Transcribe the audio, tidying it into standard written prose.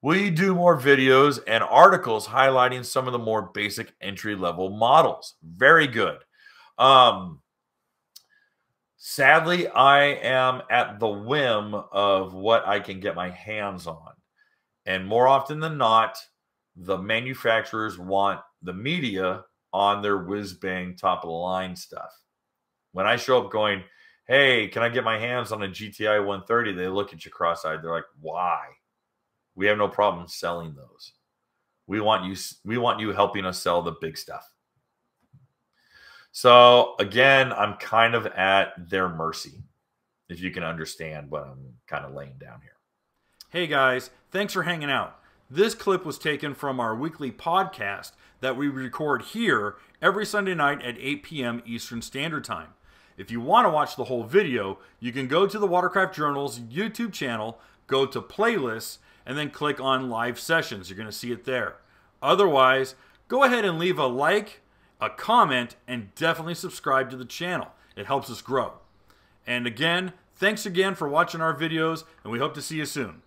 Will you do more videos and articles highlighting some of the more basic entry-level models? Very good. Sadly, I am at the whim of what I can get my hands on. And more often than not, the manufacturers want the media on their whiz-bang top-of-the-line stuff. When I show up going, hey, can I get my hands on a GTI 130? They look at you cross-eyed. They're like, why? We have no problem selling those. We want you helping us sell the big stuff. So again, I'm kind of at their mercy, if you can understand what I'm kind of laying down here. Hey guys, thanks for hanging out. This clip was taken from our weekly podcast that we record here every Sunday night at 8 p.m. Eastern Standard Time. If you want to watch the whole video, you can go to the Watercraft Journal's YouTube channel, go to playlists, and then click on live sessions. You're going to see it there. Otherwise, go ahead and leave a like, a comment, and definitely subscribe to the channel. It helps us grow. And again, thanks again for watching our videos, and we hope to see you soon.